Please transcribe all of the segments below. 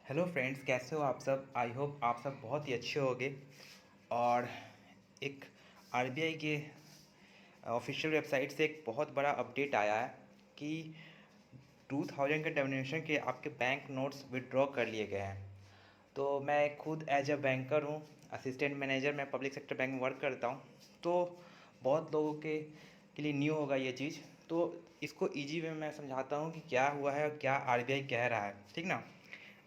Hello friends, कैसे हो आप सब। आई होप आप सब बहुत ही अच्छे होंगे। और एक आरबीआई के ऑफिशियल वेबसाइट से एक बहुत बड़ा अपडेट आया है कि 2000 के डेनोमिनेशन के आपके बैंक नोट्स विड्रॉ कर लिए गए हैं। तो मैं खुद एज अ बैंकर हूँ, असिस्टेंट मैनेजर, मैं पब्लिक सेक्टर बैंक में वर्क करता हूँ। तो बहुत लोगों के लिए न्यू होगा ये चीज़। तो इसको इजी वे में मैं समझाता हूँ कि क्या हुआ है और क्या आरबीआई कह रहा है, ठीक ना।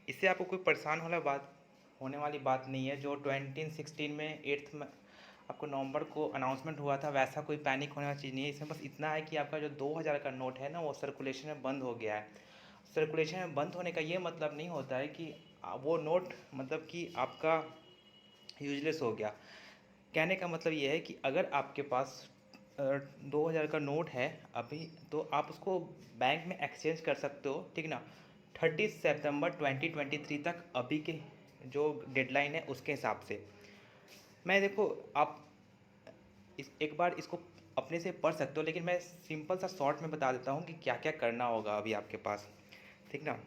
इससे आपको कोई परेशान होने वाली बात नहीं है। जो 2016 में 8th में आपको नवंबर को अनाउंसमेंट हुआ था, वैसा कोई पैनिक होने वाली चीज़ नहीं है। इसमें बस इतना है कि आपका जो 2000 का नोट है ना, वो सर्कुलेशन में बंद हो गया है। सर्कुलेशन में बंद होने का ये मतलब नहीं होता है कि वो नोट मतलब कि आपका यूजलेस हो गया। कहने का मतलब ये है कि अगर आपके पास 2000 का नोट है अभी, तो आप उसको बैंक में एक्सचेंज कर सकते हो, ठीक ना। 30 सितंबर 2023 तक अभी के जो डेडलाइन है उसके हिसाब से। मैं देखो, आप एक बार इसको अपने से पढ़ सकते हो, लेकिन मैं सिंपल सा शॉर्ट में बता देता हूँ कि क्या क्या करना होगा अभी आपके पास, ठीक ना।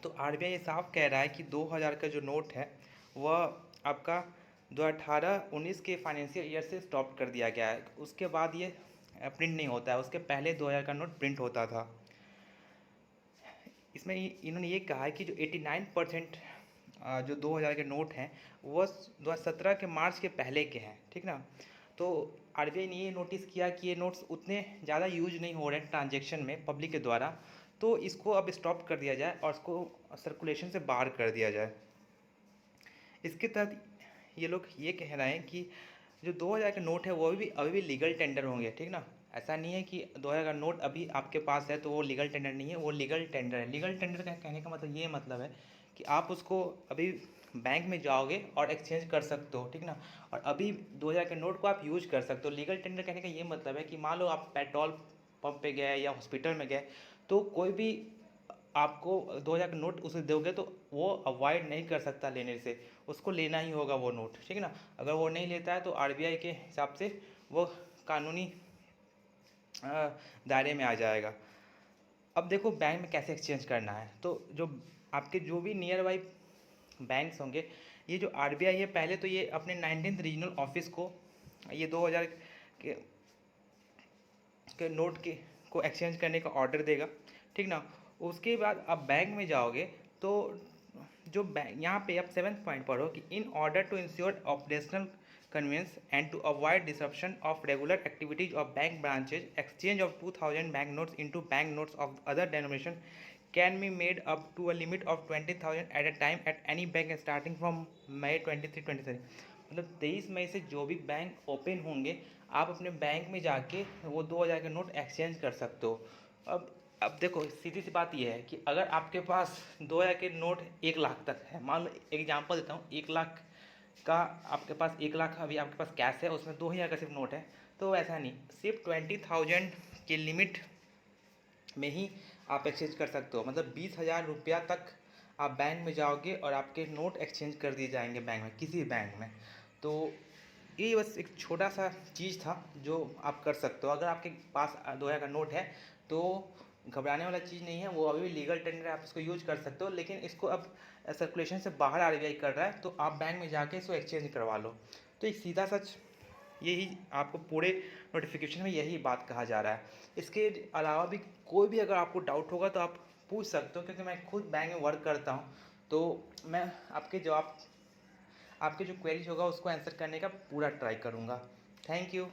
तो आरबीआई ये साफ कह रहा है कि 2000 का जो नोट है वह आपका 2018-19 के फाइनेंशियल ईयर से स्टॉप कर दिया गया है। उसके बाद ये प्रिंट नहीं होता है। उसके पहले 2000 का नोट प्रिंट होता था। इसमें इन्होंने ये कहा है कि जो 89% जो 2000 के नोट हैं वह 2017 के मार्च के पहले के हैं, ठीक ना। तो आरबीआई ने ये नोटिस किया कि ये नोट्स उतने ज़्यादा यूज नहीं हो रहे हैं ट्रांजेक्शन में पब्लिक के द्वारा, तो इसको अब स्टॉप कर दिया जाए और इसको सर्कुलेशन से बाहर कर दिया जाए। इसके तहत ये लोग ये कह रहे हैं कि जो 2000 के नोट है वो अभी भी लीगल टेंडर होंगे, ठीक ना। ऐसा नहीं है कि 2000 का नोट अभी आपके पास है तो वो लीगल टेंडर नहीं है, वो लीगल टेंडर है। लीगल टेंडर का कहने का मतलब ये मतलब है कि आप उसको अभी बैंक में जाओगे और एक्सचेंज कर सकते हो, ठीक ना। और अभी 2000 के नोट को आप यूज कर सकते हो। लीगल टेंडर कहने का ये मतलब है कि मान लो आप पेट्रोल पंप पे गए या हॉस्पिटल में गए, तो कोई भी आपको 2000 का नोट उसे दोगे तो वो अवॉइड नहीं कर सकता लेने से। उसको लेना ही होगा वो नोट, ठीक है ना। अगर वो नहीं लेता है तो आरबीआई के हिसाब से वो कानूनी दायरे में आ जाएगा। अब देखो बैंक में कैसे एक्सचेंज करना है। तो जो आपके जो भी नियर बाई बैंक्स होंगे, ये जो आरबीआई है पहले तो ये अपने 19th रीजनल ऑफिस को ये 2000 के नोट के को एक्सचेंज करने का ऑर्डर देगा, ठीक ना। उसके बाद आप बैंक में जाओगे तो जो बैंक यहाँ पे आप 7th पॉइंट पढ़ो कि in order to ensure operational convenience and to avoid disruption of regular activities of bank branches, exchange of 2000 bank notes into bank notes of other denomination can be made up to a limit of 20,000 at a time at any bank starting from May 23-23। मतलब 23 मई से जो भी bank open होंगे, आप अपने bank में जाके वो 2000 के नोट एक्सचेंज कर सकते हो। अब देखो, सीधी सी बात ये है कि अगर आपके पास 2000 के नोट 1 लाख तक है, मान लो एग्जांपल देता हूँ, 1 लाख का आपके पास, 1 लाख अभी आपके पास कैश है, उसमें 2000 का सिर्फ नोट है, तो ऐसा नहीं, सिर्फ 20,000 के लिमिट में ही आप एक्सचेंज कर सकते हो। मतलब 20,000 रुपया तक आप बैंक में जाओगे और आपके नोट एक्सचेंज कर दिए जाएंगे बैंक में, किसी बैंक में। तो ये बस एक छोटा सा चीज़ था जो आप कर सकते हो। अगर आपके पास 2000 का नोट है तो घबराने वाला चीज़ नहीं है, वो अभी भी लीगल टेंडर है, आप इसको यूज कर सकते हो। लेकिन इसको अब सर्कुलेशन से बाहर आरबीआई कर रहा है, तो आप बैंक में जाके इसको एक्सचेंज करवा लो। तो एक सीधा सच यही आपको पूरे नोटिफिकेशन में यही बात कहा जा रहा है। इसके अलावा भी कोई भी अगर आपको डाउट होगा तो आप पूछ सकते हो, क्योंकि मैं खुद बैंक में वर्क करता हूँ। तो मैं आपके जो क्वेरीज होगा उसको आंसर करने का पूरा ट्राई करूँगा। Thank you.